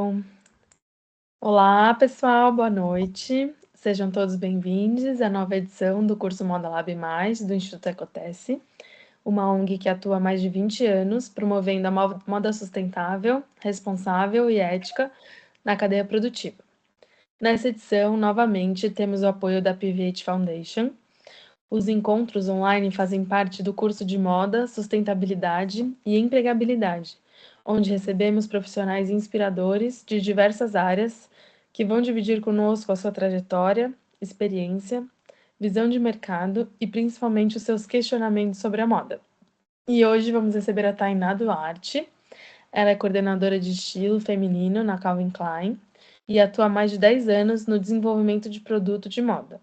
Então, olá pessoal, boa noite. Sejam todos bem-vindos à nova edição do curso Moda Lab Mais do Instituto Ecotesse, uma ONG que atua há mais de 20 anos promovendo a moda sustentável, responsável e ética na cadeia produtiva. Nessa edição, novamente, temos o apoio da PVH Foundation. Os encontros online fazem parte do curso de Moda, Sustentabilidade e Empregabilidade, onde recebemos profissionais inspiradores de diversas áreas que vão dividir conosco a sua trajetória, experiência, visão de mercado e principalmente os seus questionamentos sobre a moda. E hoje vamos receber a Tainá Duarte. Ela é coordenadora de estilo feminino na Calvin Klein e atua há mais de 10 anos no desenvolvimento de produto de moda.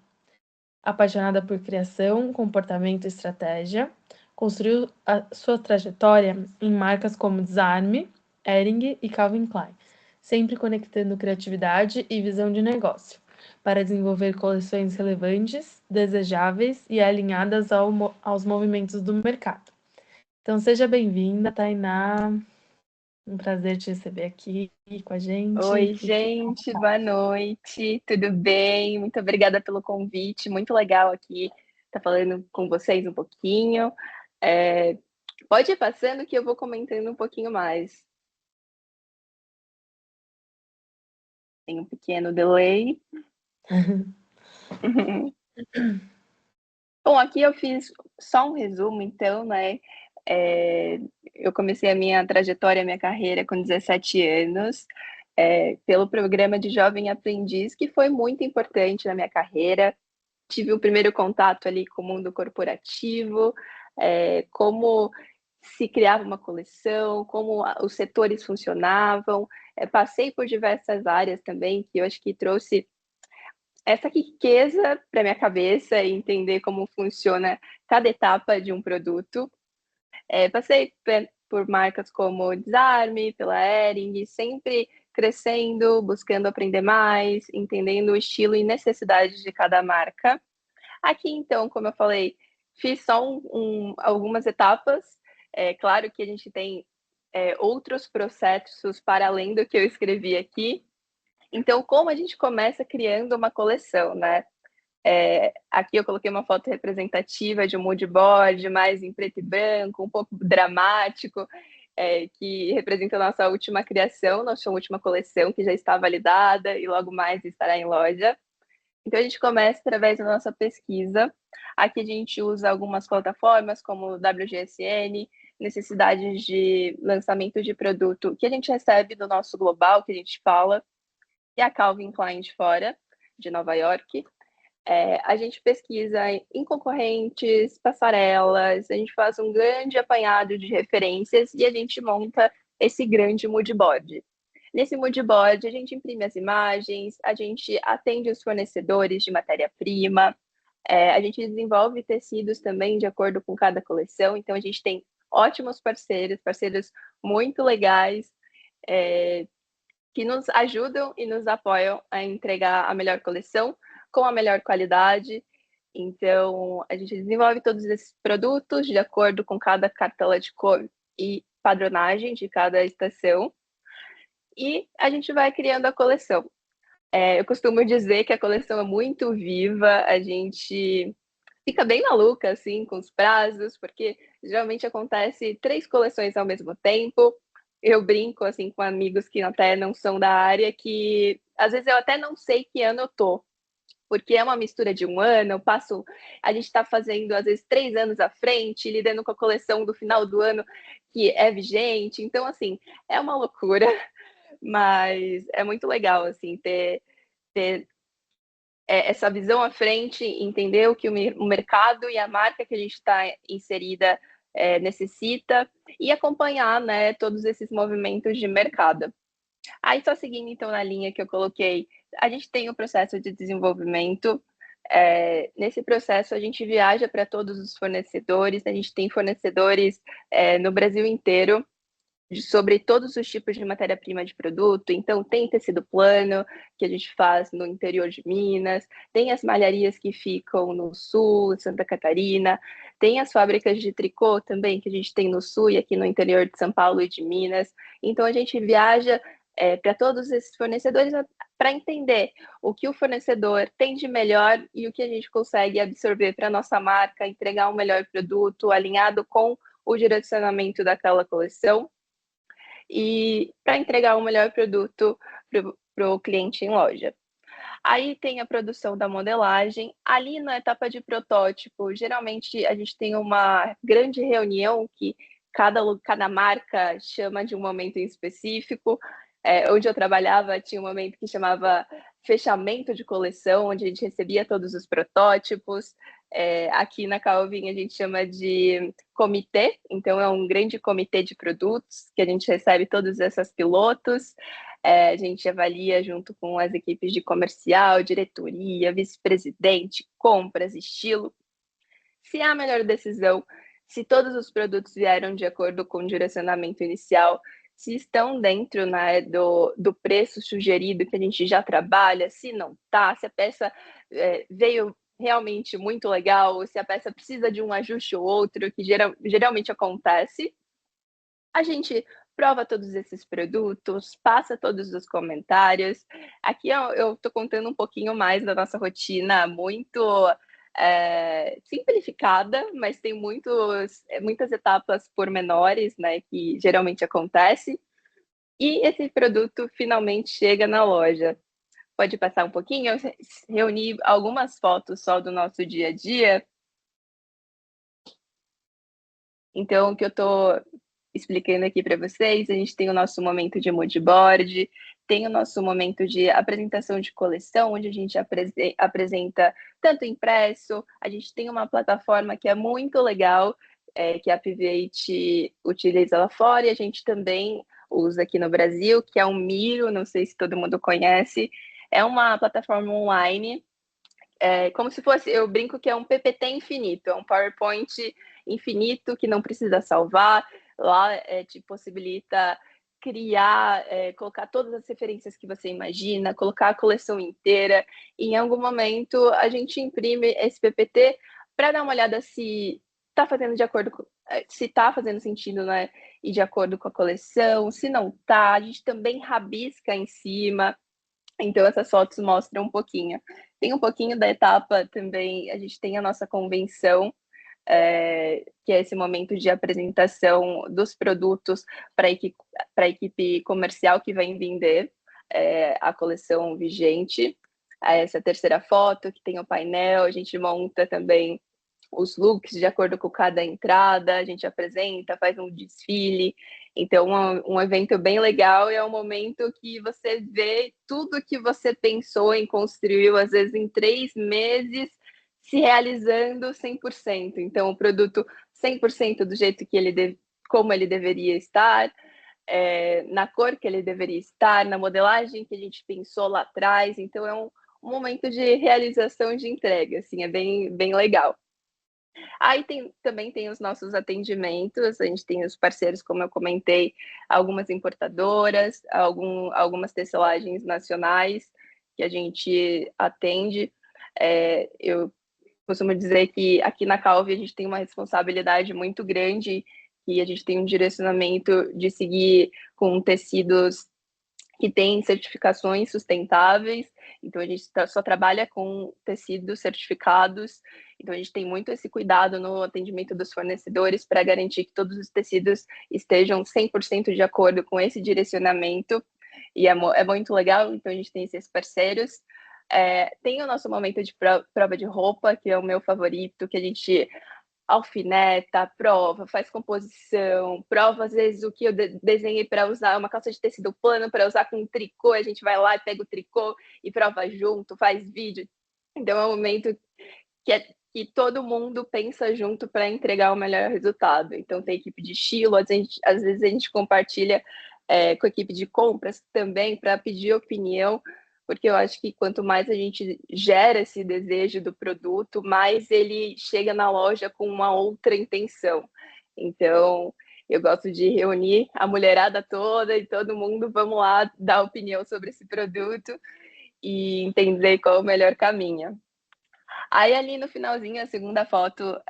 Apaixonada por criação, comportamento e estratégia, construiu a sua trajetória em marcas como Desarme, Hering e Calvin Klein, sempre conectando criatividade e visão de negócio, para desenvolver coleções relevantes, desejáveis e alinhadas aos movimentos do mercado. Então, seja bem-vinda, Tainá. Um prazer te receber aqui com a gente. Oi, gente, boa noite, tudo bem? Muito obrigada pelo convite, muito legal aqui estar falando com vocês um pouquinho. Pode ir passando que eu vou comentando um pouquinho mais. Tem um pequeno delay. Bom, aqui eu fiz só um resumo, então, né? Eu comecei a minha trajetória, a minha carreira com 17 anos, pelo programa de Jovem Aprendiz, que foi muito importante na minha carreira. Tive o primeiro contato ali com o mundo corporativo, como se criava uma coleção, como os setores funcionavam. Passei por diversas áreas também, que eu acho que trouxe essa riqueza para minha cabeça e entender como funciona cada etapa de um produto. Passei por marcas como Desarme, pela Hering, sempre crescendo, buscando aprender mais, entendendo o estilo e necessidades de cada marca. Aqui, então, como eu falei, fiz só algumas etapas. Claro que a gente tem outros processos para além do que eu escrevi aqui. Então, como a gente começa criando uma coleção, né? Aqui eu coloquei uma foto representativa de um mood board, mais em preto e branco, um pouco dramático, que representa a nossa última criação, nossa última coleção, que já está validada e logo mais estará em loja. Então, a gente começa através da nossa pesquisa. Aqui a gente usa algumas plataformas como o WGSN, necessidades de lançamento de produto que a gente recebe do nosso global, que a gente fala, e a Calvin Klein de fora, de Nova York. A gente pesquisa em concorrentes, passarelas, a gente faz um grande apanhado de referências e a gente monta esse grande mood board. Nesse mood board, a gente imprime as imagens, a gente atende os fornecedores de matéria-prima, a gente desenvolve tecidos também de acordo com cada coleção, então a gente tem ótimos parceiros muito legais, que nos ajudam e nos apoiam a entregar a melhor coleção com a melhor qualidade. Então, a gente desenvolve todos esses produtos de acordo com cada cartela de cor e padronagem de cada estação. E a gente vai criando a coleção. Eu costumo dizer que a coleção é muito viva, a gente fica bem maluca, assim, com os prazos, porque geralmente acontece 3 coleções ao mesmo tempo. Eu brinco, assim, com amigos que até não são da área, que às vezes eu até não sei que ano eu tô, porque é uma mistura de um ano, a gente está fazendo, às vezes, 3 anos à frente, lidando com a coleção do final do ano que é vigente. Então, assim, é uma loucura, mas é muito legal, assim, ter essa visão à frente, entender o que o mercado e a marca que a gente está inserida necessita e acompanhar, né, todos esses movimentos de mercado. Aí, só seguindo, então, na linha que eu coloquei, a gente tem o processo de desenvolvimento. Nesse processo, a gente viaja para todos os fornecedores, a gente tem fornecedores no Brasil inteiro, sobre todos os tipos de matéria-prima de produto. Então, tem tecido plano, que a gente faz no interior de Minas, tem as malharias que ficam no sul, Santa Catarina, tem as fábricas de tricô também, que a gente tem no sul e aqui no interior de São Paulo e de Minas. Então, a gente viaja para todos esses fornecedores, para entender o que o fornecedor tem de melhor e o que a gente consegue absorver para a nossa marca, entregar um melhor produto alinhado com o direcionamento daquela coleção e para entregar um melhor produto para o cliente em loja. Aí tem a produção da modelagem. Ali na etapa de protótipo, geralmente a gente tem uma grande reunião que cada marca chama de um momento em específico. Onde eu trabalhava, tinha um momento que chamava fechamento de coleção, onde a gente recebia todos os protótipos. Aqui na Calvin a gente chama de comitê, então é um grande comitê de produtos que a gente recebe todos esses pilotos. A gente avalia junto com as equipes de comercial, diretoria, vice-presidente, compras, estilo. Se é a melhor decisão, se todos os produtos vieram de acordo com o direcionamento inicial, se estão dentro, né, do preço sugerido que a gente já trabalha, se não está, se a peça veio realmente muito legal, se a peça precisa de um ajuste ou outro, que geralmente acontece, a gente prova todos esses produtos, passa todos os comentários. Aqui eu estou contando um pouquinho mais da nossa rotina, muito simplificada, mas tem muitas etapas pormenores, né, que geralmente acontece. E esse produto finalmente chega na loja. Pode passar um pouquinho? Eu reuni algumas fotos só do nosso dia a dia. Então, o que eu estou explicando aqui para vocês, a gente tem o nosso momento de mood board, tem o nosso momento de apresentação de coleção, onde a gente apresenta tanto impresso, a gente tem uma plataforma que é muito legal, que a PVH utiliza lá fora, e a gente também usa aqui no Brasil, que é o Miro, não sei se todo mundo conhece, é uma plataforma online, como se fosse, eu brinco que é um PPT infinito, é um PowerPoint infinito que não precisa salvar, lá te possibilita criar, colocar todas as referências que você imagina, colocar a coleção inteira, e em algum momento a gente imprime esse PPT para dar uma olhada se está fazendo de acordo com, se está fazendo sentido, né, e de acordo com a coleção, se não está, a gente também rabisca em cima, então essas fotos mostram um pouquinho. Tem um pouquinho da etapa também, a gente tem a nossa convenção, que é esse momento de apresentação dos produtos para a equipe comercial que vai vender a coleção vigente. Essa terceira foto, que tem o painel, a gente monta também os looks de acordo com cada entrada, a gente apresenta, faz um desfile. Então, um evento bem legal e é um momento que você vê tudo que você pensou em construir, às vezes em 3 meses, se realizando 100%. Então, o produto 100% do jeito que como ele deveria estar, na cor que ele deveria estar, na modelagem que a gente pensou lá atrás. Então, é um momento de realização de entrega, assim, é bem, bem legal. Aí também tem os nossos atendimentos, a gente tem os parceiros, como eu comentei, algumas importadoras, algumas tecelagens nacionais que a gente atende. Eu costumo dizer que aqui na Calvi a gente tem uma responsabilidade muito grande e a gente tem um direcionamento de seguir com tecidos que têm certificações sustentáveis, então a gente só trabalha com tecidos certificados, então a gente tem muito esse cuidado no atendimento dos fornecedores para garantir que todos os tecidos estejam 100% de acordo com esse direcionamento, e é muito legal, então a gente tem esses parceiros. Tem o nosso momento de prova de roupa, que é o meu favorito, que a gente alfineta, prova, faz composição, prova às vezes o que eu desenhei para usar, uma calça de tecido plano para usar com tricô, a gente vai lá e pega o tricô e prova junto, faz vídeo. Então é um momento que todo mundo pensa junto para entregar o melhor resultado. Então tem equipe de estilo, às vezes a gente compartilha com a equipe de compras também para pedir opinião, porque eu acho que quanto mais a gente gera esse desejo do produto, mais ele chega na loja com uma outra intenção. Então, eu gosto de reunir a mulherada toda e todo mundo, vamos lá dar opinião sobre esse produto e entender qual é o melhor caminho. Aí ali no finalzinho, a segunda foto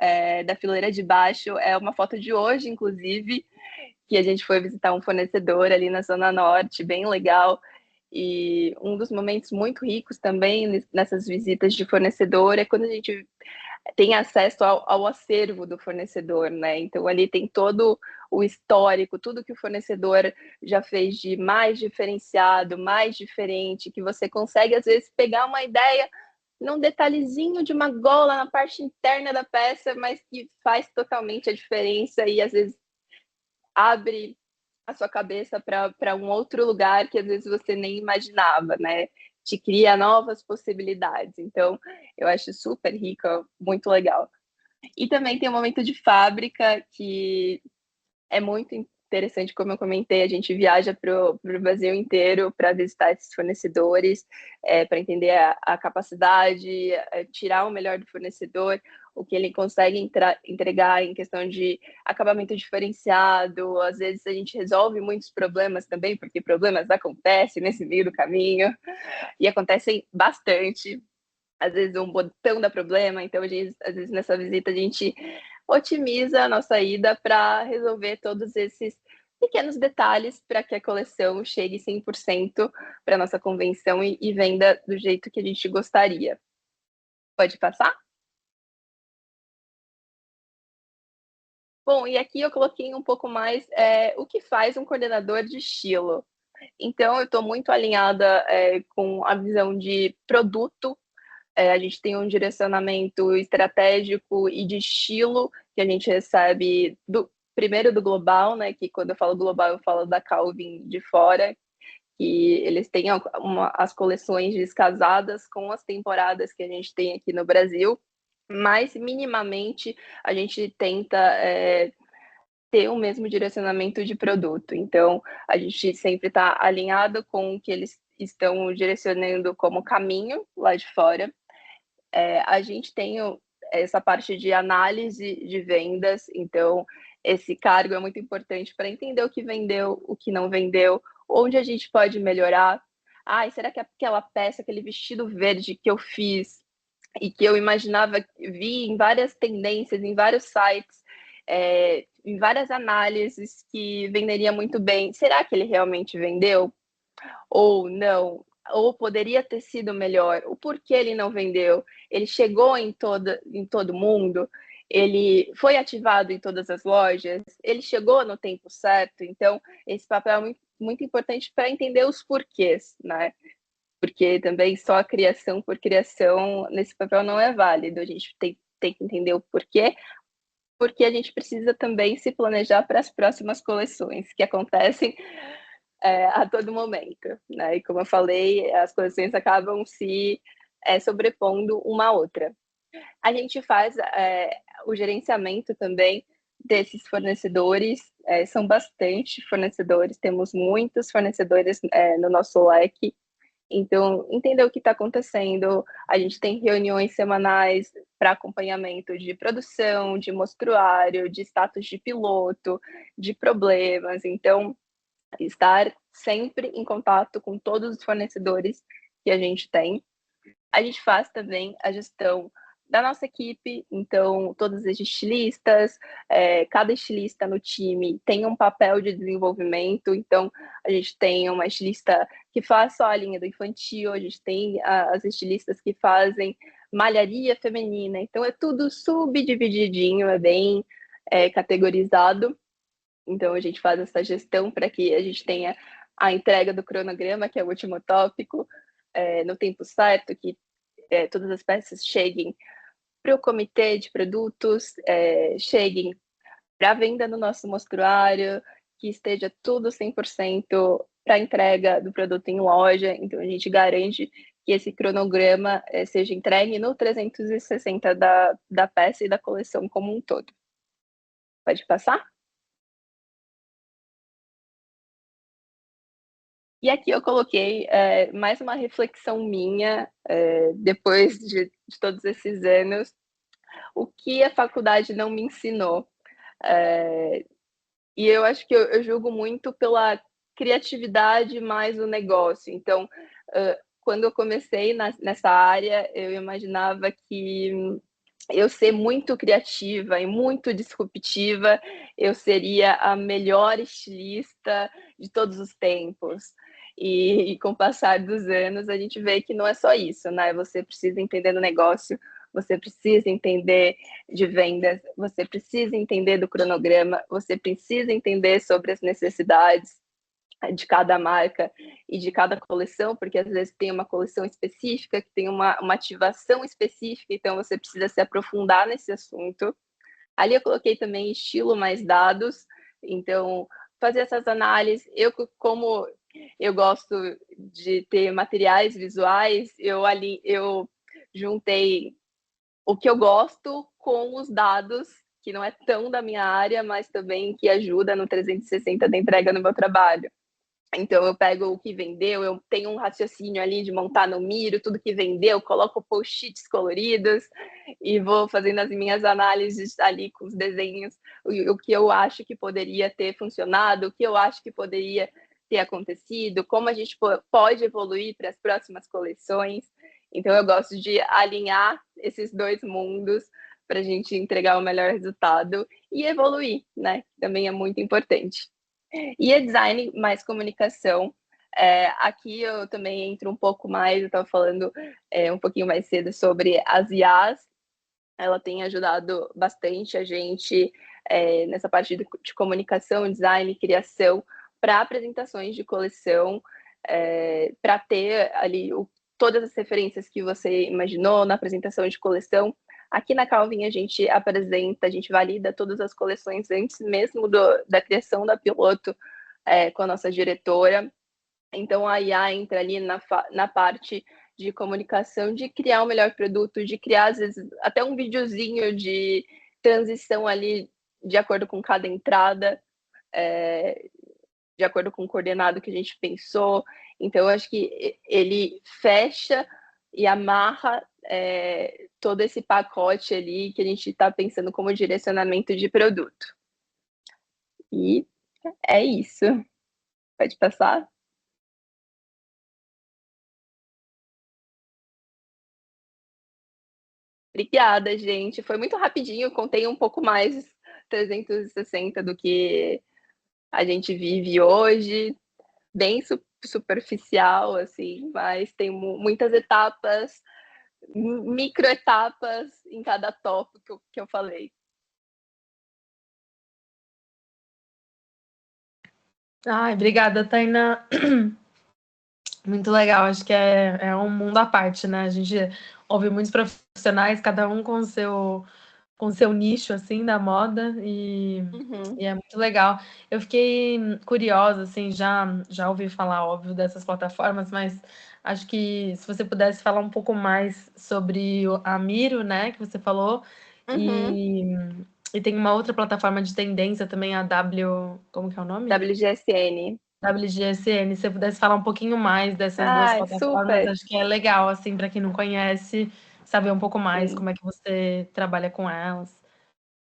da fileira de baixo é uma foto de hoje, inclusive, que a gente foi visitar um fornecedor ali na Zona Norte, bem legal. E um dos momentos muito ricos também nessas visitas de fornecedor é quando a gente tem acesso ao acervo do fornecedor, né? Então ali tem todo o histórico, tudo que o fornecedor já fez de mais diferenciado, mais diferente, que você consegue às vezes pegar uma ideia num detalhezinho de uma gola na parte interna da peça, mas que faz totalmente a diferença e às vezes abre a sua cabeça para um outro lugar que às vezes você nem imaginava, né? Te cria novas possibilidades. Então, eu acho super rica, muito legal. E também tem um momento de fábrica que é muito interessante, como eu comentei, a gente viaja para o Brasil inteiro para visitar esses fornecedores, para entender a capacidade, tirar o melhor do fornecedor, o que ele consegue entregar em questão de acabamento diferenciado. Às vezes a gente resolve muitos problemas também, porque problemas acontecem nesse meio do caminho, e acontecem bastante. Às vezes um botão dá problema, então às vezes nessa visita a gente otimiza a nossa ida para resolver todos esses pequenos detalhes para que a coleção chegue 100% para nossa convenção e venda do jeito que a gente gostaria. Pode passar? Bom, e aqui eu coloquei um pouco mais o que faz um coordenador de estilo. Então, eu estou muito alinhada com a visão de produto. A gente tem um direcionamento estratégico e de estilo que a gente recebe primeiro do global, né? Que quando eu falo global, eu falo da Calvin de fora, que eles têm as coleções descasadas com as temporadas que a gente tem aqui no Brasil, mas minimamente a gente tenta ter o mesmo direcionamento de produto. Então, a gente sempre está alinhado com o que eles estão direcionando como caminho lá de fora. A gente tem essa parte de análise de vendas, então esse cargo é muito importante para entender o que vendeu, o que não vendeu, onde a gente pode melhorar. Será que aquela peça, aquele vestido verde que eu fiz e que eu imaginava, vi em várias tendências, em vários sites, em várias análises que venderia muito bem, será que ele realmente vendeu? Ou não, ou poderia ter sido melhor, o porquê ele não vendeu, ele chegou em todo mundo, ele foi ativado em todas as lojas, ele chegou no tempo certo, então esse papel é muito, muito importante para entender os porquês, né? Porque também só a criação por criação nesse papel não é válido, a gente tem que entender o porquê, porque a gente precisa também se planejar para as próximas coleções que acontecem a todo momento, né? E como eu falei, as coleções acabam se sobrepondo uma à outra. A gente faz o gerenciamento também desses fornecedores, são bastante fornecedores, temos muitos fornecedores no nosso leque, então entender o que está acontecendo, a gente tem reuniões semanais para acompanhamento de produção, de mostruário, de status de piloto, de problemas, então estar sempre em contato com todos os fornecedores que a gente tem. A gente faz também a gestão da nossa equipe, então todos os estilistas, cada estilista no time tem um papel de desenvolvimento, então a gente tem uma estilista que faz só a linha do infantil, a gente tem as estilistas que fazem malharia feminina, então é tudo subdivididinho, é bem categorizado. Então, a gente faz essa gestão para que a gente tenha a entrega do cronograma, que é o último tópico, no tempo certo, que todas as peças cheguem para o comitê de produtos, cheguem para venda no nosso mostruário, que esteja tudo 100% para entrega do produto em loja. Então, a gente garante que esse cronograma seja entregue no 360 da peça e da coleção como um todo. Pode passar? E aqui eu coloquei mais uma reflexão minha, depois de todos esses anos, o que a faculdade não me ensinou. E eu acho que eu julgo muito pela criatividade mais o negócio. Então, quando eu comecei nessa área, eu imaginava que eu ser muito criativa e muito disruptiva, eu seria a melhor estilista de todos os tempos. E com o passar dos anos, a gente vê que não é só isso, né? Você precisa entender do negócio, você precisa entender de vendas, você precisa entender do cronograma, você precisa entender sobre as necessidades de cada marca e de cada coleção, porque às vezes tem uma coleção específica, que tem uma ativação específica, então você precisa se aprofundar nesse assunto. Ali eu coloquei também estilo mais dados, então fazer essas análises. Eu, como eu gosto de ter materiais visuais, eu juntei o que eu gosto com os dados, que não é tão da minha área, mas também que ajuda no 360 da entrega no meu trabalho. Então, eu pego o que vendeu, eu tenho um raciocínio ali de montar no Miro, tudo que vendeu, coloco post-its coloridos e vou fazendo as minhas análises ali com os desenhos, o que eu acho que poderia ter funcionado, o que eu acho que poderia ter acontecido, como a gente pode evoluir para as próximas coleções. Então, eu gosto de alinhar esses dois mundos para a gente entregar o melhor resultado e evoluir, né? Também é muito importante. E é design mais comunicação. Aqui eu também entro um pouco mais, eu estava falando um pouquinho mais cedo sobre as IAs. Ela tem ajudado bastante a gente nessa parte de comunicação, design, criação, para apresentações de coleção, para ter ali todas as referências que você imaginou na apresentação de coleção. Aqui na Calvin a gente apresenta, a gente valida todas as coleções antes mesmo da criação da piloto com a nossa diretora. Então a IA entra ali na parte de comunicação, de criar o melhor produto, de criar, às vezes, até um videozinho de transição ali, de acordo com cada entrada, de acordo com o coordenado que a gente pensou. Então, eu acho que ele fecha e amarra todo esse pacote ali que a gente está pensando como direcionamento de produto. E é isso. Pode passar? Obrigada, gente. Foi muito rapidinho, contei um pouco mais 360 do que a gente vive hoje, bem superficial, assim, mas tem muitas etapas, microetapas em cada tópico que eu falei. Ai, obrigada, Tainá. Muito legal, acho que é um mundo à parte, né? A gente ouve muitos profissionais, cada um com seu nicho, assim, da moda, Uhum. e é muito legal. Eu fiquei curiosa, assim, já ouvi falar, óbvio, dessas plataformas, mas acho que se você pudesse falar um pouco mais sobre a Miro, né, que você falou, Uhum. e, e tem uma outra plataforma de tendência também, a W, como que é o nome? WGSN. WGSN. Se você pudesse falar um pouquinho mais dessas duas Ah, plataformas, super. acho que é legal, assim, para quem não conhece, saber um pouco mais Sim. como é que você trabalha com elas.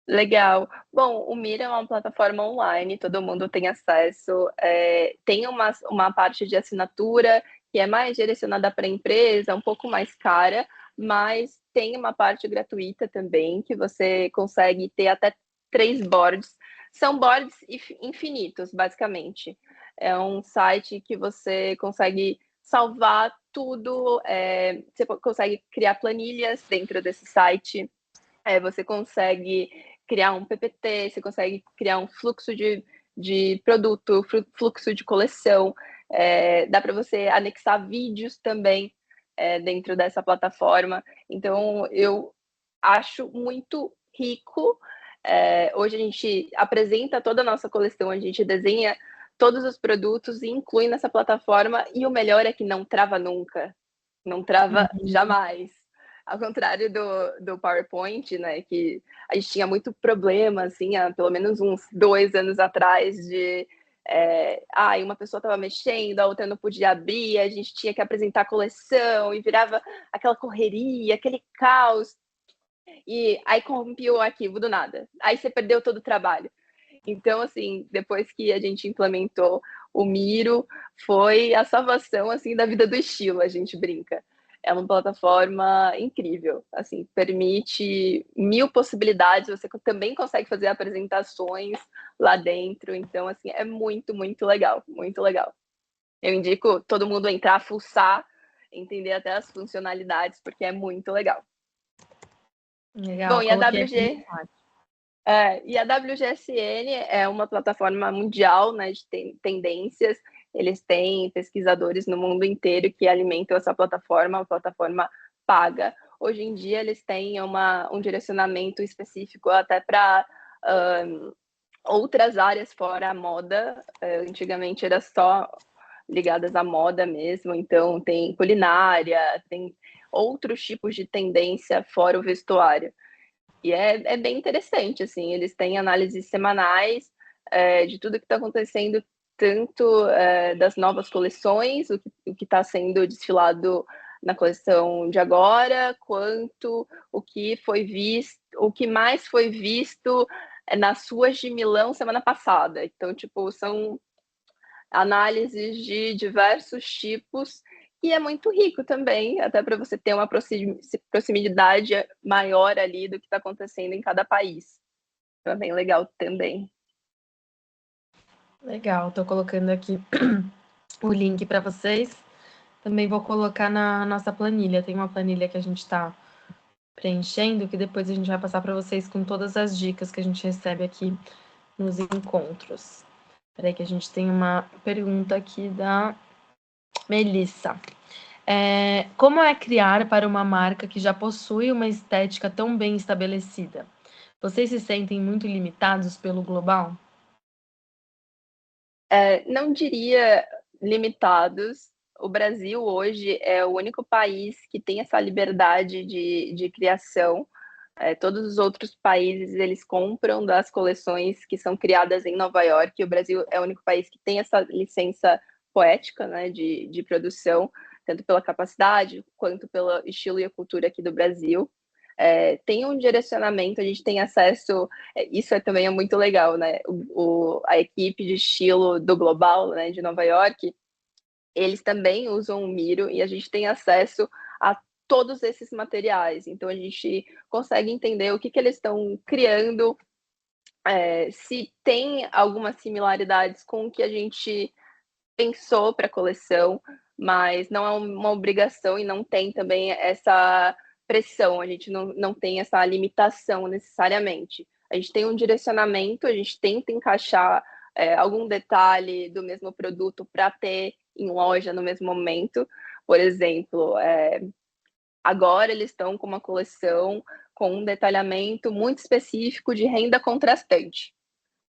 Legal. Bom, o Mira é uma plataforma online, todo mundo tem acesso. Tem uma parte de assinatura que é mais direcionada para a empresa, um pouco mais cara, mas tem uma parte gratuita também, que você consegue ter até 3 boards. São boards infinitos, basicamente. É um site que você consegue salvar tudo, você consegue criar planilhas dentro desse site. Você consegue criar um PPT, você consegue criar um fluxo de produto, fluxo de coleção, dá para você anexar vídeos também dentro dessa plataforma. Então, eu acho muito rico. Hoje a gente apresenta toda a nossa coleção, a gente desenha todos os produtos e inclui nessa plataforma, e o melhor é que não trava nunca, não trava jamais. Ao contrário do PowerPoint, né, que a gente tinha muito problema, assim, há pelo menos uns 2 anos atrás, de uma pessoa estava mexendo, a outra não podia abrir, a gente tinha que apresentar a coleção e virava aquela correria, aquele caos, e aí corrompia o arquivo do nada. Aí você perdeu todo o trabalho. Então, assim, depois que a gente implementou o Miro, foi a salvação, assim, da vida do estilo, a gente brinca. é uma plataforma incrível, assim, permite 1000 possibilidades, você também consegue fazer apresentações lá dentro, então, assim, é muito, muito legal, muito legal. Eu indico todo mundo entrar, fuçar, entender até as funcionalidades, porque é muito legal. Bom, Legal, e a coloquei aqui no WG, chat. e a WGSN é uma plataforma mundial, né, de tendências. Eles têm pesquisadores no mundo inteiro que alimentam essa plataforma, uma plataforma paga. Hoje em dia, eles têm um direcionamento específico até para outras áreas fora a moda. Antigamente era só ligadas à moda mesmo, então tem culinária, tem outros tipos de tendência fora o vestuário. E é bem interessante, assim, eles têm análises semanais de tudo que está acontecendo, tanto das novas coleções, o que está sendo desfilado na coleção de agora, quanto o que foi visto, o que mais foi visto nas ruas de Milão semana passada. Então, tipo, são análises de diversos tipos e é muito rico também, até para você ter uma proximidade maior ali do que está acontecendo em cada país. Então é bem legal também. Legal, tô colocando aqui o link para vocês. Também vou colocar na nossa planilha. Tem uma planilha que a gente está preenchendo, que depois a gente vai passar para vocês com todas as dicas que a gente recebe aqui nos encontros. Espera aí que a gente tem uma pergunta aqui da Melissa. Como é criar para uma marca que já possui uma estética tão bem estabelecida? Vocês se sentem muito limitados pelo global? Não diria limitados. O Brasil hoje é o único país que tem essa liberdade de criação. Todos os outros países eles compram das coleções que são criadas em Nova York. O Brasil é o único país que tem essa licença poética, né, de produção, tanto pela capacidade quanto pelo estilo e a cultura aqui do Brasil. Tem um direcionamento, a gente tem acesso, isso também é muito legal, né? A equipe de estilo do Global, né, de Nova York, eles também usam o Miro e a gente tem acesso a todos esses materiais. Então a gente consegue entender o que eles estão criando, se tem algumas similaridades com o que a gente pensou para a coleção, mas não é uma obrigação e não tem também essa pressão, a gente não tem essa limitação necessariamente. A gente tem um direcionamento, a gente tenta encaixar algum detalhe do mesmo produto para ter em loja no mesmo momento. Por exemplo, agora eles estão com uma coleção com um detalhamento muito específico de renda contrastante.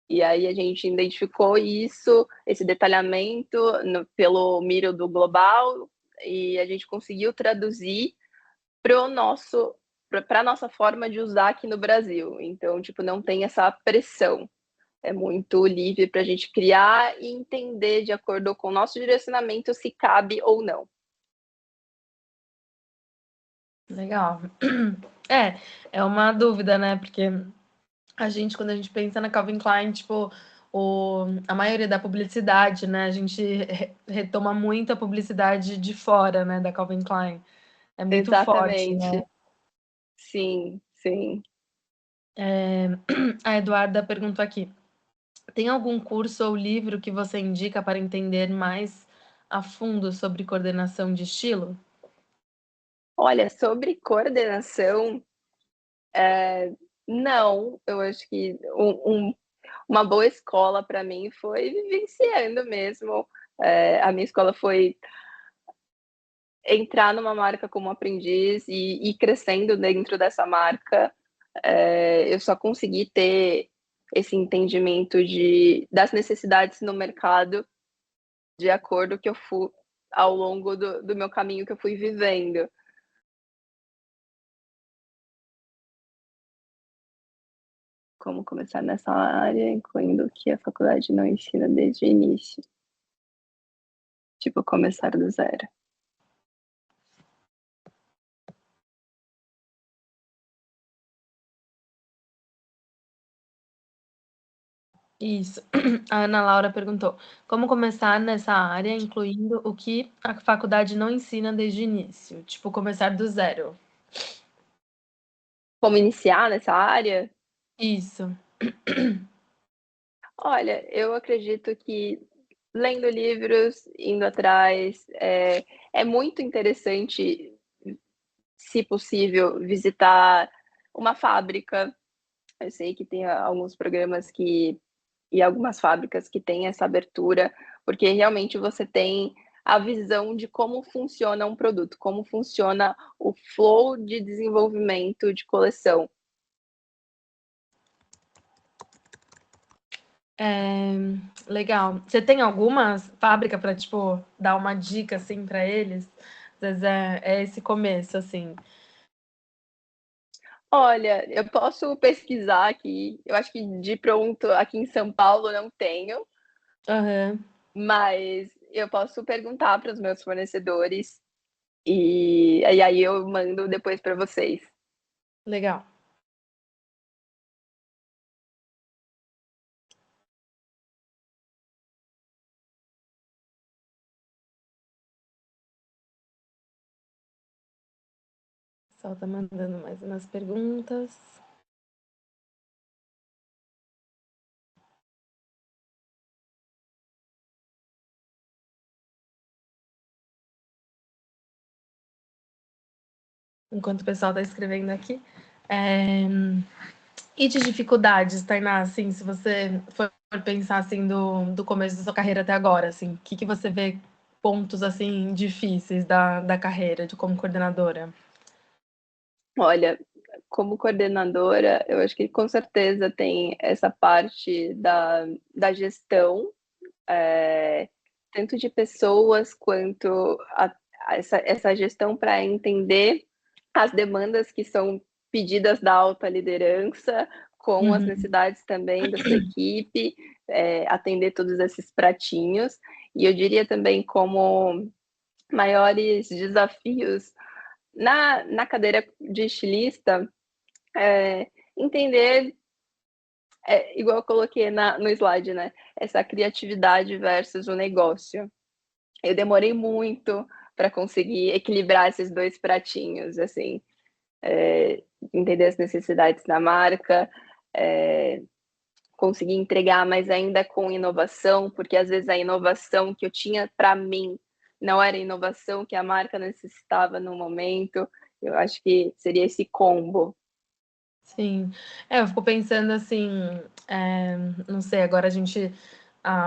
E aí a gente identificou isso, esse detalhamento pelo Miro do Global, e a gente conseguiu traduzir para a nossa forma de usar aqui no Brasil. Então, tipo, não tem essa pressão. É muito livre para a gente criar e entender de acordo com o nosso direcionamento se cabe ou não. Legal. É uma dúvida, né? Porque quando a gente pensa na Calvin Klein, tipo, a maioria da publicidade, né? A gente retoma muito a publicidade de fora, né? Da Calvin Klein. É muito forte, né? Exatamente. Sim, sim. A Eduarda perguntou aqui: tem algum curso ou livro que você indica para entender mais a fundo sobre coordenação de estilo? Olha, sobre coordenação, não, eu acho que uma boa escola para mim foi vivenciando mesmo. A minha escola foi entrar numa marca como aprendiz e ir crescendo dentro dessa marca. Eu só consegui ter esse entendimento das necessidades no mercado de acordo que eu fui ao longo do meu caminho que eu fui vivendo. Como começar nessa área, incluindo o que a faculdade não ensina desde o início. Tipo, começar do zero. Isso. A Ana Laura perguntou: como começar nessa área, incluindo o que a faculdade não ensina desde o início? Tipo, começar do zero. Como iniciar nessa área? Isso. Olha, eu acredito que lendo livros, indo atrás, é muito interessante, se possível, visitar uma fábrica. Eu sei que tem alguns programas que e algumas fábricas que têm essa abertura, porque realmente você tem a visão de como funciona um produto, como funciona o flow de desenvolvimento de coleção. Legal. Você tem alguma fábrica para, tipo, dar uma dica, assim, para eles? Às vezes é esse começo, assim. Olha, eu posso pesquisar aqui, eu acho que de pronto aqui em São Paulo não tenho, Aham. mas eu posso perguntar para os meus fornecedores e aí eu mando depois para vocês. Legal. O pessoal tá mandando mais umas perguntas. Enquanto o pessoal tá escrevendo aqui. É... E de dificuldades, Tainá, assim, se você for pensar, assim, do começo da sua carreira até agora, assim, o que você vê pontos, assim, difíceis da carreira de como coordenadora? Olha, como coordenadora, eu acho que com certeza tem essa parte da gestão, eh, tanto de pessoas quanto essa gestão para entender as demandas que são pedidas da alta liderança, com as Uhum. necessidades também da sua equipe, atender todos esses pratinhos. E eu diria também como maiores desafios na cadeira de estilista, entender, igual eu coloquei no slide, né? Essa criatividade versus o negócio. Eu demorei muito para conseguir equilibrar esses dois pratinhos, assim, entender as necessidades da marca, é, conseguir entregar, mas ainda com inovação, porque às vezes a inovação que eu tinha para mim não era a inovação que a marca necessitava no momento. Eu acho que seria esse combo. Sim. Eu fico pensando assim, não sei, agora a gente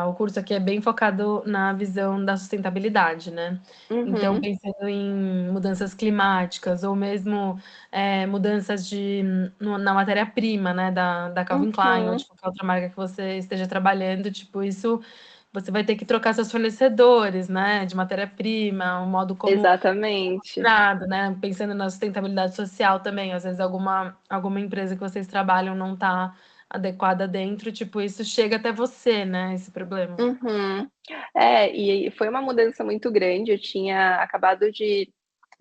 o curso aqui é bem focado na visão da sustentabilidade, né. Então Uhum, pensando em mudanças climáticas ou mesmo, mudanças na matéria-prima, né, da Calvin Klein ou uhum, de qualquer outra marca que você esteja trabalhando, tipo, isso você vai ter que trocar seus fornecedores, né, de matéria-prima, o modo como exatamente. nada, né, pensando na sustentabilidade social também, às vezes alguma empresa que vocês trabalham não está adequada dentro, tipo, isso chega até você, né, esse problema. Uhum. É, e foi uma mudança muito grande. Eu tinha acabado de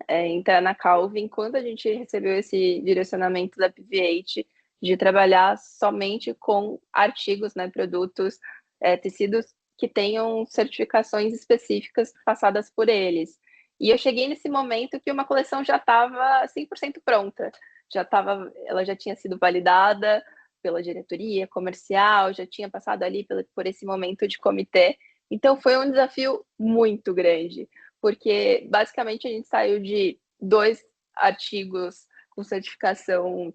entrar na Calvin quando a gente recebeu esse direcionamento da PVH de trabalhar somente com artigos, né, produtos, tecidos que tenham certificações específicas passadas por eles. E eu cheguei nesse momento que uma coleção já estava 100% pronta, ela já tinha sido validada pela diretoria comercial, já tinha passado ali por esse momento de comitê. Então foi um desafio muito grande, porque basicamente a gente saiu de 2 artigos com certificação,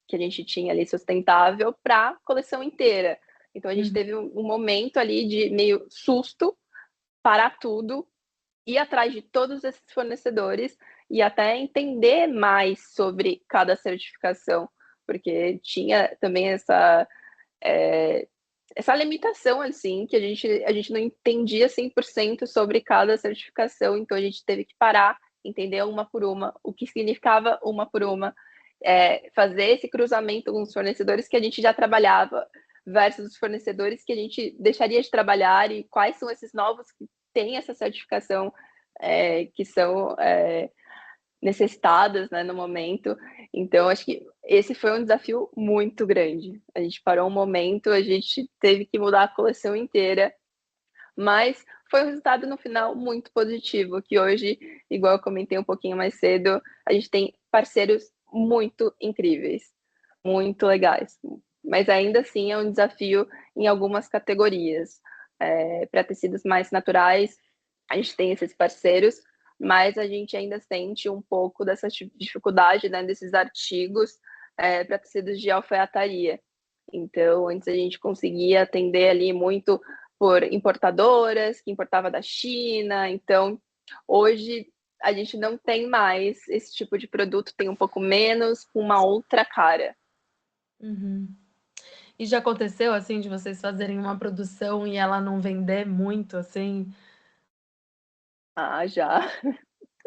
que a gente tinha ali sustentável para a coleção inteira. Então a gente Uhum. teve um momento ali de meio susto, parar tudo, ir atrás de todos esses fornecedores e até entender mais sobre cada certificação, porque tinha também eh, essa limitação, assim, que a gente não entendia 100% sobre cada certificação, então a gente teve que parar, entender uma por uma, o que significava uma por uma, fazer esse cruzamento com os fornecedores que a gente já trabalhava versus os fornecedores que a gente deixaria de trabalhar e quais são esses novos que têm essa certificação, que são necessitadas, né, no momento. Então, acho que esse foi um desafio muito grande. A gente parou um momento, a gente teve que mudar a coleção inteira, mas foi um resultado no final muito positivo, que hoje, igual eu comentei um pouquinho mais cedo, a gente tem parceiros muito incríveis, muito legais. Mas ainda assim é um desafio em algumas categorias. Para tecidos mais naturais, a gente tem esses parceiros, mas a gente ainda sente um pouco dessa dificuldade, né, desses artigos para tecidos de alfaiataria. Então, antes a gente conseguia atender ali muito por importadoras, que importava da China. Então, hoje a gente não tem mais esse tipo de produto, tem um pouco menos, com uma outra cara. Uhum. E já aconteceu, assim, de vocês fazerem uma produção e ela não vender muito, assim? Ah, já.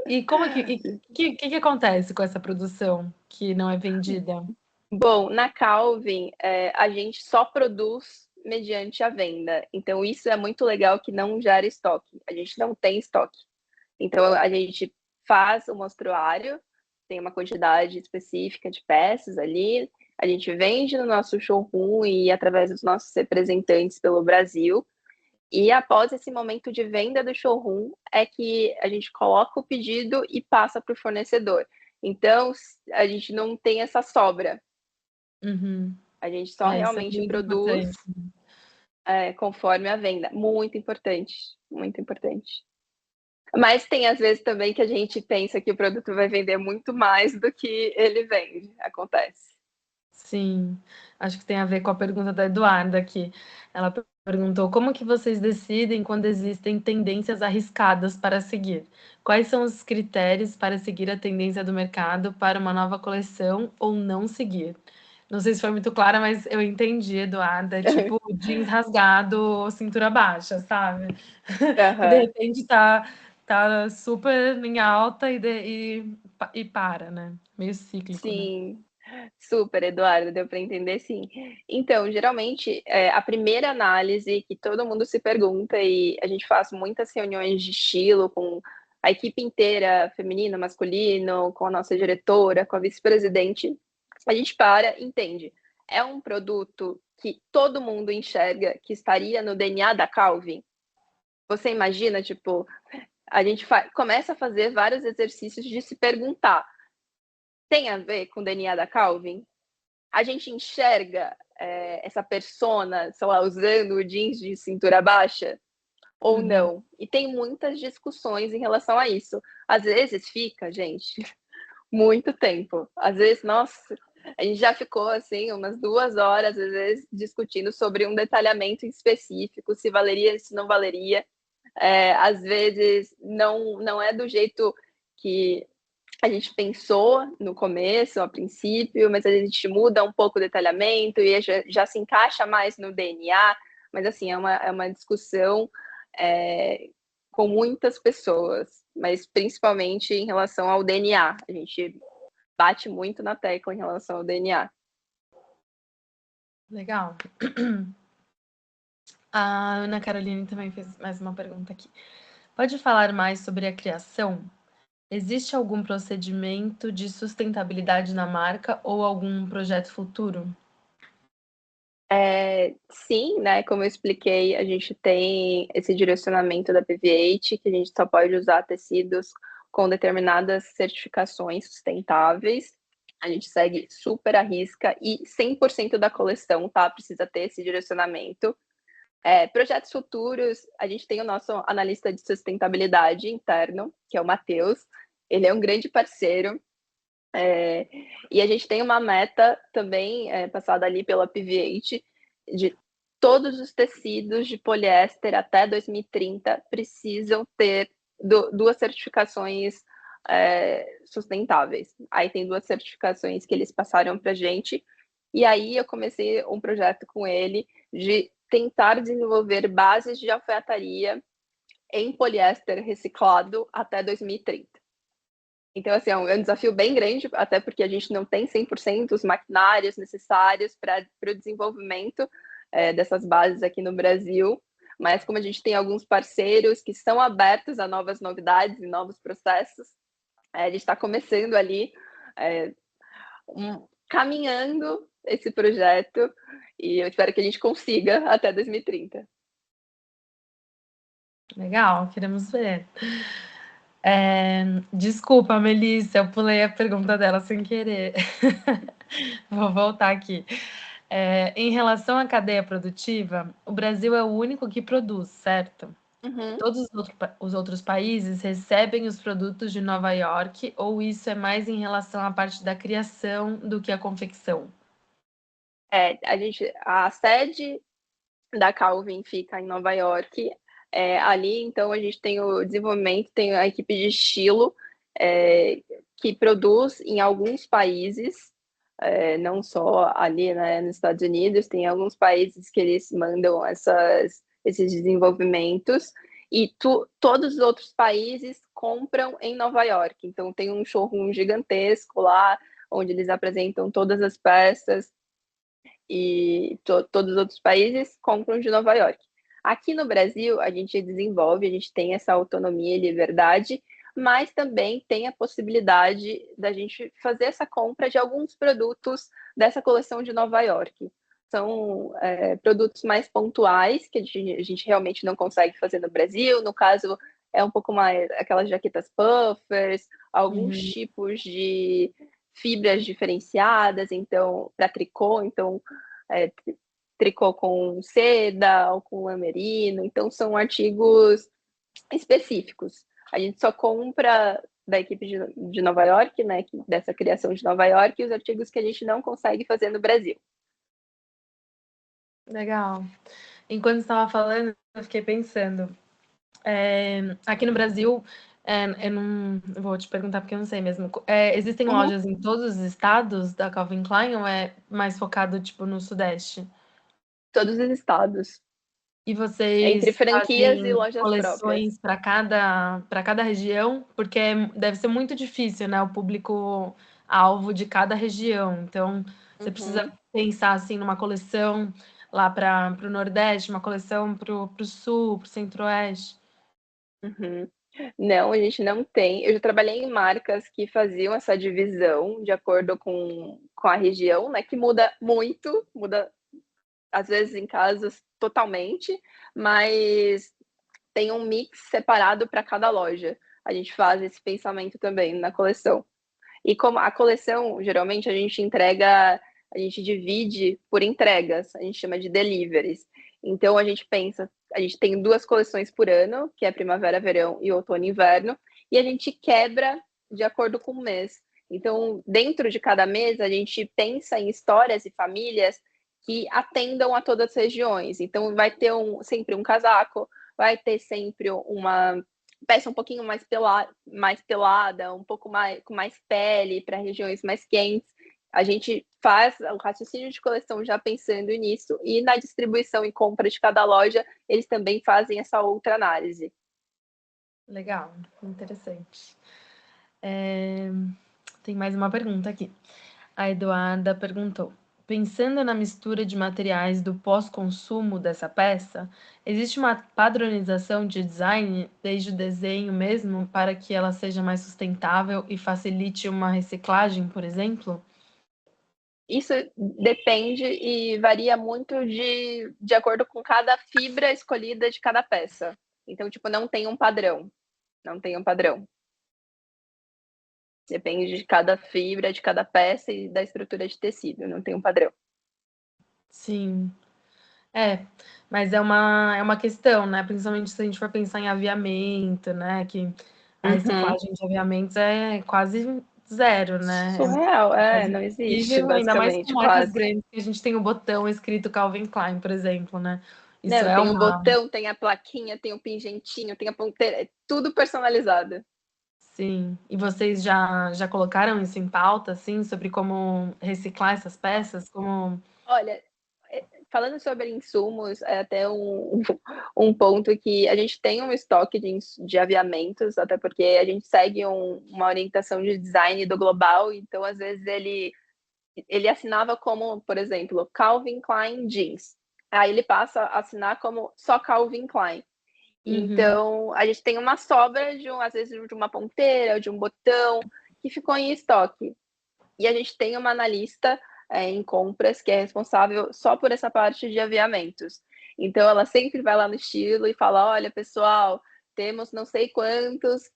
E como é que acontece com essa produção que não é vendida? Bom, na Calvin, a gente só produz mediante a venda. Então, isso é muito legal que não gera estoque. A gente não tem estoque. Então, a gente faz o mostruário, tem uma quantidade específica de peças ali, a gente vende no nosso showroom e através dos nossos representantes pelo Brasil. E após esse momento de venda do showroom, é que a gente coloca o pedido e passa para o fornecedor. Então, a gente não tem essa sobra. Uhum. A gente só Isso é realmente muito produz importante. conforme a venda. Muito importante, muito importante. Mas tem às vezes também que a gente pensa que o produto vai vender muito mais do que ele vende. Acontece. Sim, acho que tem a ver com a pergunta da Eduarda aqui. Ela perguntou: como que vocês decidem quando existem tendências arriscadas para seguir? Quais são os critérios para seguir a tendência do mercado para uma nova coleção ou não seguir? Não sei se foi muito clara, mas eu entendi, Eduarda. É tipo jeans rasgado, cintura baixa, sabe? Que de Aham. repente tá super em alta e para, né? Meio cíclico, né? Sim, super, Eduardo, deu para entender sim. Então, geralmente, a primeira análise que todo mundo se pergunta, e a gente faz muitas reuniões de estilo com a equipe inteira, feminino, masculino, com a nossa diretora, com a vice-presidente, a gente para, entende. É um produto que todo mundo enxerga que estaria no DNA da Calvin? Você imagina, tipo, a gente começa a fazer vários exercícios de se perguntar: tem a ver com o DNA da Calvin? A gente enxerga essa persona, sei lá, usando o jeans de cintura baixa ou Uhum. não? E tem muitas discussões em relação a isso. Às vezes fica, gente, muito tempo. Às vezes, nossa, a gente já ficou assim umas 2 horas, às vezes, discutindo sobre um detalhamento específico, se valeria, se não valeria. Às vezes não é do jeito que a gente pensou no começo, a princípio, mas a gente muda um pouco o detalhamento e já se encaixa mais no DNA. Mas assim, é uma discussão com muitas pessoas, mas principalmente em relação ao DNA. A gente bate muito na tecla em relação ao DNA. Legal. A Ana Caroline também fez mais uma pergunta aqui. Pode falar mais sobre a criação? Existe algum procedimento de sustentabilidade na marca ou algum projeto futuro? Sim, né? Como eu expliquei, a gente tem esse direcionamento da PV8, que a gente só pode usar tecidos com determinadas certificações sustentáveis. A gente segue super à risca e 100% da coleção, tá? Precisa ter esse direcionamento. Projetos futuros, a gente tem o nosso analista de sustentabilidade interno, que é o Matheus. Ele é um grande parceiro. E a gente tem uma meta também passada ali pela PV8 de todos os tecidos de poliéster até 2030 precisam ter duas certificações sustentáveis. Aí tem duas certificações que eles passaram para a gente. E aí eu comecei um projeto com ele de tentar desenvolver bases de alfaiataria em poliéster reciclado até 2030. Então, assim, é um desafio bem grande, até porque a gente não tem 100% os maquinários necessários para o desenvolvimento dessas bases aqui no Brasil, mas como a gente tem alguns parceiros que são abertos a novas novidades e novos processos, A gente está começando ali, eh, caminhando esse projeto e eu espero que a gente consiga até 2030. Legal, queremos ver. Desculpa, Melissa, eu pulei a pergunta dela sem querer. Vou voltar aqui. Em relação à cadeia produtiva, o Brasil é o único que produz, certo? Uhum. Todos os outros países recebem os produtos de Nova York, ou isso é mais em relação à parte da criação do que a confecção? A sede da Calvin fica em Nova York. Ali, então, a gente tem o desenvolvimento, tem a equipe de estilo, que produz em alguns países, não só ali, né, nos Estados Unidos, tem alguns países que eles mandam esses desenvolvimentos, e todos os outros países compram em Nova York. Então, tem um showroom gigantesco lá, onde eles apresentam todas as peças e todos os outros países compram de Nova York. Aqui no Brasil, a gente desenvolve, a gente tem essa autonomia e liberdade, mas também tem a possibilidade da gente fazer essa compra de alguns produtos dessa coleção de Nova York. São produtos mais pontuais, que a gente realmente não consegue fazer no Brasil. No caso, é um pouco mais aquelas jaquetas puffers, alguns Uhum. tipos de fibras diferenciadas, então, para tricô, então é, tricô com seda ou com lã merino, então são artigos específicos. A gente só compra da equipe de Nova York, né, dessa criação de Nova York, os artigos que a gente não consegue fazer no Brasil. Legal. Enquanto você estava falando, eu fiquei pensando. Aqui no Brasil, eu não eu vou te perguntar porque eu não sei mesmo. Existem Uhum. lojas em todos os estados da Calvin Klein ou é mais focado tipo no Sudeste? Todos os estados, E entre vocês franquias e fazem lojas próprias. coleções para cada região? Porque deve ser muito difícil, né, o público-alvo de cada região. Então, você precisa Uhum, pensar, assim, numa coleção lá para o Nordeste, uma coleção para o Sul, para o Centro-Oeste. uhum. Não, a gente não tem. Eu já trabalhei em marcas que faziam essa divisão de acordo com a região, né? Que muda muito, muda às vezes em casos totalmente, mas tem um mix separado para cada loja. A gente faz esse pensamento também na coleção. E como a coleção, geralmente a gente divide por entregas, a gente chama de deliveries. Então a gente pensa, a gente tem 2 coleções por ano, que é primavera, verão e outono e inverno, e a gente quebra de acordo com o mês. Então, dentro de cada mês, a gente pensa em histórias e famílias que atendam a todas as regiões. Então, vai ter sempre um casaco, vai ter sempre uma peça um pouquinho mais pelada, um pouco mais com mais pele para regiões mais quentes. A gente faz o raciocínio de coleção já pensando nisso, e na distribuição e compra de cada loja, eles também fazem essa outra análise. Legal, interessante. Tem mais uma pergunta aqui. A Eduarda perguntou: pensando na mistura de materiais do pós-consumo dessa peça, existe uma padronização de design, desde o desenho mesmo, para que ela seja mais sustentável e facilite uma reciclagem, por exemplo? Isso depende e varia muito de acordo com cada fibra escolhida de cada peça. Então, tipo, não tem um padrão, não tem um padrão. Depende de cada fibra, de cada peça e da estrutura de tecido, não tem um padrão. Sim. É, mas é uma questão, né? Principalmente se a gente for pensar em aviamento, né? Que a Uhum. reciclagem de aviamentos é quase zero, né? Surreal, É quase não existe, impossível, ainda mais com basicamente, marcas quase. grandes que a gente tem o botão escrito Calvin Klein, por exemplo, né? Isso Não, é tem o uma. botão, tem a plaquinha, tem o pingentinho, tem a ponteira, é tudo personalizado. Sim. E vocês já colocaram isso em pauta, assim, sobre como reciclar essas peças? Como. Olha, falando sobre insumos, é até um ponto que a gente tem um estoque de aviamentos, até porque a gente segue uma orientação de design do global, então às vezes ele assinava como, por exemplo, Calvin Klein Jeans. Aí ele passa a assinar como só Calvin Klein. Uhum. Então, a gente tem uma sobra às vezes, de uma ponteira, de um botão, que ficou em estoque. E a gente tem uma analista em compras que é responsável só por essa parte de aviamentos. Então, ela sempre vai lá no estilo e fala: olha, pessoal, temos não sei quantos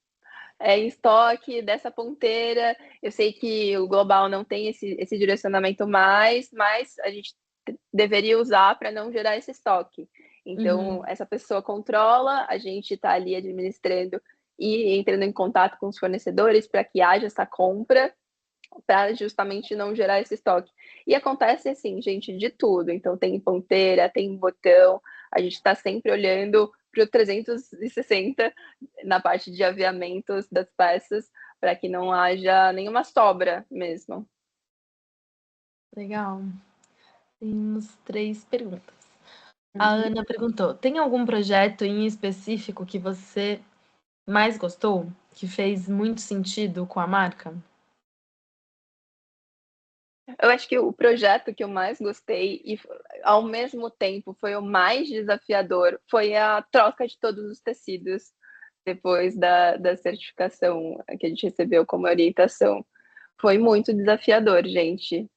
em estoque dessa ponteira. Eu sei que o global não tem esse direcionamento mais, mas a gente deveria usar para não gerar esse estoque. Então, Uhum. essa pessoa controla, a gente está ali administrando e entrando em contato com os fornecedores para que haja essa compra, para justamente não gerar esse estoque. E acontece assim, gente, de tudo. Então, tem ponteira, tem botão, a gente está sempre olhando para o 360 na parte de aviamentos das peças, para que não haja nenhuma sobra mesmo. Legal. Temos 3 perguntas. A Uhum. Ana perguntou: tem algum projeto em específico que você mais gostou? Que fez muito sentido com a marca? Eu acho que o projeto que eu mais gostei e ao mesmo tempo foi o mais desafiador foi a troca de todos os tecidos depois da certificação que a gente recebeu como orientação. Foi muito desafiador, gente.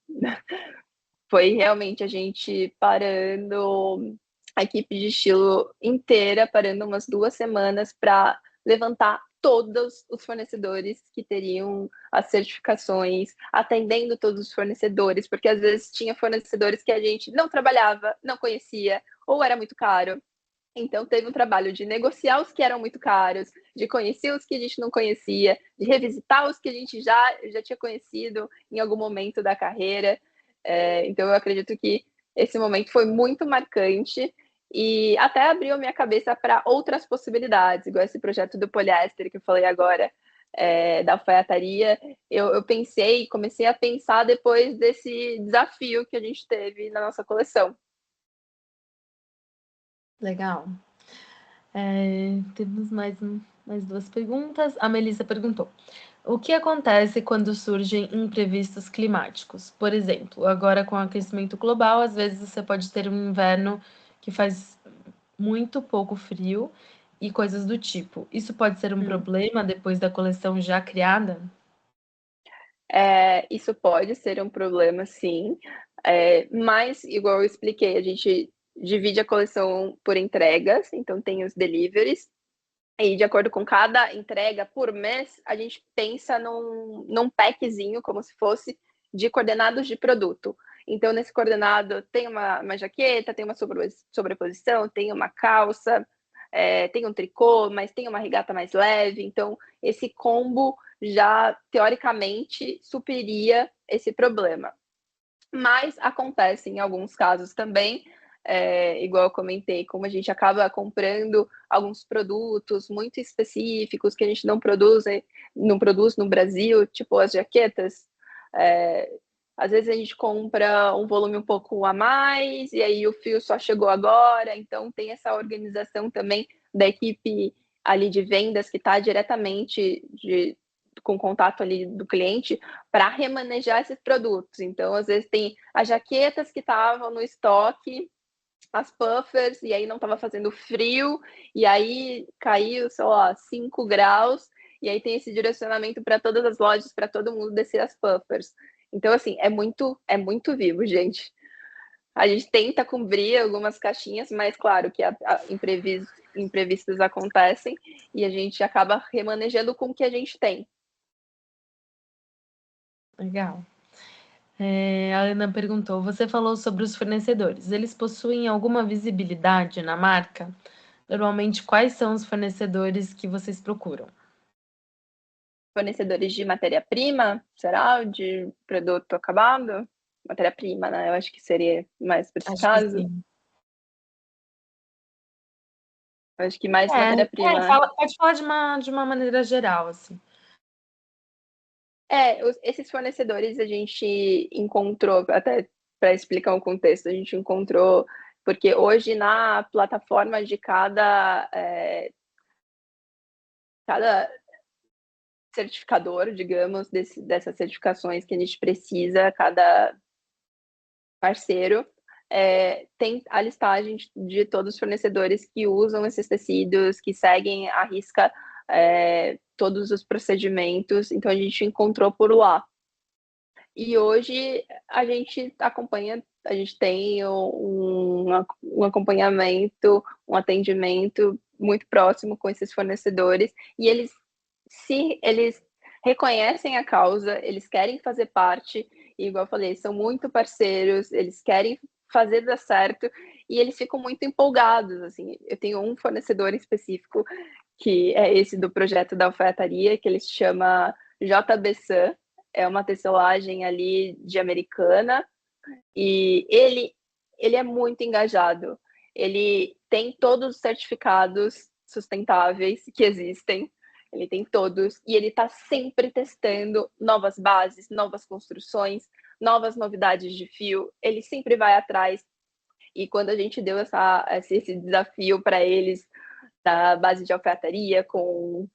Foi realmente a gente parando, a equipe de estilo inteira parando umas 2 semanas para levantar todos os fornecedores que teriam as certificações, atendendo todos os fornecedores, porque às vezes tinha fornecedores que a gente não trabalhava, não conhecia, ou era muito caro. Então teve um trabalho de negociar os que eram muito caros, de conhecer os que a gente não conhecia, de revisitar os que a gente já tinha conhecido em algum momento da carreira. Então eu acredito que esse momento foi muito marcante e até abriu a minha cabeça para outras possibilidades, igual esse projeto do poliéster que eu falei agora, da alfaiataria. Eu pensei, comecei a pensar depois desse desafio que a gente teve na nossa coleção. Legal. Temos mais 2 perguntas. A Melissa perguntou: o que acontece quando surgem imprevistos climáticos? Por exemplo, agora com o aquecimento global, às vezes você pode ter um inverno que faz muito pouco frio e coisas do tipo. Isso pode ser um Hum. problema depois da coleção já criada? Isso pode ser um problema, sim, mas, igual eu expliquei, a gente divide a coleção por entregas, então tem os deliveries, e de acordo com cada entrega por mês, a gente pensa num packzinho, como se fosse, de coordenados de produto. Então, nesse coordenado tem uma jaqueta, tem uma sobreposição, tem uma calça, tem um tricô, mas tem uma regata mais leve. Então, esse combo já, teoricamente, supriria esse problema. Mas acontece em alguns casos também, igual eu comentei, como a gente acaba comprando alguns produtos muito específicos que a gente não produz no Brasil, tipo as jaquetas. É, Às vezes a gente compra um volume um pouco a mais e aí o fio só chegou agora, então tem essa organização também da equipe ali de vendas que está diretamente com contato ali do cliente para remanejar esses produtos. Então, às vezes, tem as jaquetas que estavam no estoque, as puffers, e aí não estava fazendo frio, e aí caiu, sei lá, 5 graus, e aí tem esse direcionamento para todas as lojas, para todo mundo descer as puffers. Então, assim, é muito vivo, gente. A gente tenta cobrir algumas caixinhas, mas claro que imprevistos acontecem e a gente acaba remanejando com o que a gente tem. Legal. A Ana perguntou: você falou sobre os fornecedores. Eles possuem alguma visibilidade na marca? Normalmente, quais são os fornecedores que vocês procuram? Fornecedores de matéria-prima, será? De produto acabado? Matéria-prima, né? Eu acho que seria mais para esse Acho que caso. sim. Eu acho que mais matéria-prima, né? Pode falar de uma maneira geral, assim. Esses fornecedores a gente encontrou, até para explicar o contexto, a gente encontrou, porque hoje na plataforma de cada certificador, digamos, dessas certificações que a gente precisa, cada parceiro, tem a listagem de todos os fornecedores que usam esses tecidos, que seguem à risca todos os procedimentos, então a gente encontrou por lá. E hoje a gente acompanha, a gente tem um acompanhamento, um atendimento muito próximo com esses fornecedores, e eles reconhecem a causa, eles querem fazer parte, e igual eu falei, são muito parceiros, eles querem fazer dar certo, e eles ficam muito empolgados, assim. Eu tenho um fornecedor específico, que é esse do projeto da alfaiataria, que ele se chama JB Sun, é uma tecelagem ali de Americana, e ele é muito engajado. Ele tem todos os certificados sustentáveis que existem, ele tem todos, e ele está sempre testando novas bases, novas construções, novas novidades de fio, ele sempre vai atrás. E quando a gente deu esse desafio para eles, da base de alfaiataria com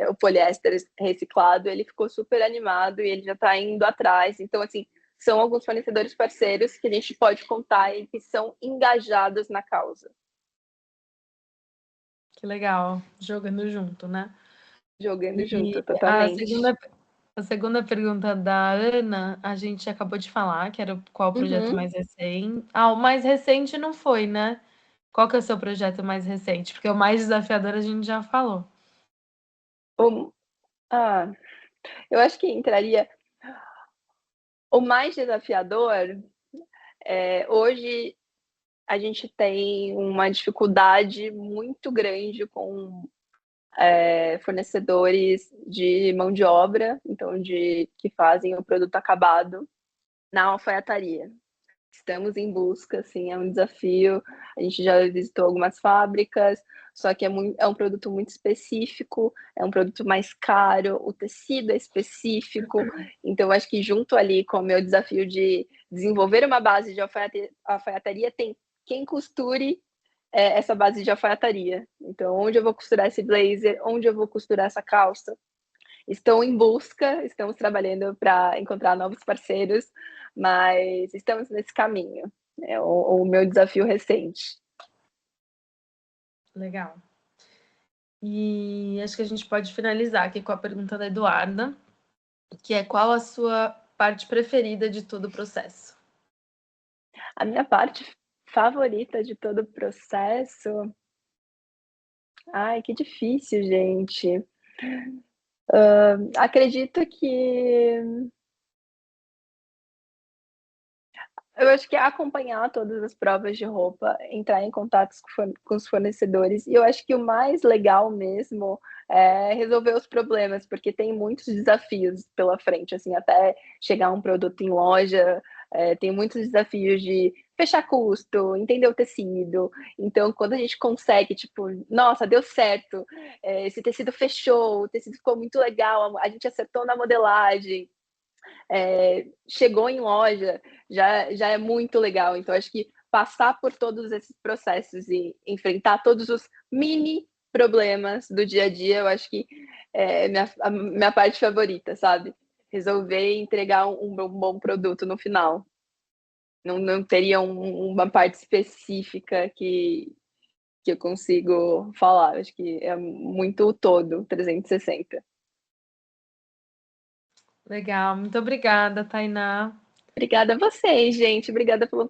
o poliéster reciclado, ele ficou super animado e ele já está indo atrás. Então, assim, são alguns fornecedores parceiros que a gente pode contar e que são engajados na causa. Que legal, jogando junto, né? Jogando E junto, totalmente. a segunda pergunta da Ana, a gente acabou de falar, que era qual o projeto Uhum. mais recente. Ah, o mais recente não foi, né? Qual que é o seu projeto mais recente? Porque o mais desafiador a gente já falou. O, ah, eu acho que entraria o mais desafiador. Hoje a gente tem uma dificuldade muito grande com fornecedores de mão de obra, então que fazem o produto acabado na alfaiataria. Estamos em busca, assim, é um desafio. A gente já visitou algumas fábricas, só que é um produto muito específico, é um produto mais caro, o tecido é específico. Então, acho que junto ali com o meu desafio de desenvolver uma base de alfaiataria, tem quem costure essa base de alfaiataria. Então, onde eu vou costurar esse blazer, onde eu vou costurar essa calça. Estou em busca, estamos trabalhando para encontrar novos parceiros, mas estamos nesse caminho. É o meu desafio recente. Legal. E acho que a gente pode finalizar aqui com a pergunta da Eduarda, que é qual a sua parte preferida de todo o processo? A minha parte favorita de todo o processo. Ai, que difícil, gente. Acredito que eu acho que é acompanhar todas as provas de roupa, entrar em contatos com os fornecedores, e eu acho que o mais legal mesmo é resolver os problemas, porque tem muitos desafios pela frente, assim, até chegar um produto em loja, tem muitos desafios de fechar custo, entender o tecido. Então, quando a gente consegue, tipo, nossa, deu certo, esse tecido fechou, o tecido ficou muito legal, a gente acertou na modelagem, chegou em loja, já é muito legal. Então, acho que passar por todos esses processos e enfrentar todos os mini problemas do dia a dia, eu acho que é a minha parte favorita, sabe? Resolver e entregar um bom produto no final. Não teria uma parte específica que eu consigo falar. Acho que é muito o todo, 360. Legal, muito obrigada, Tainá. Obrigada a vocês, gente. Obrigada pelo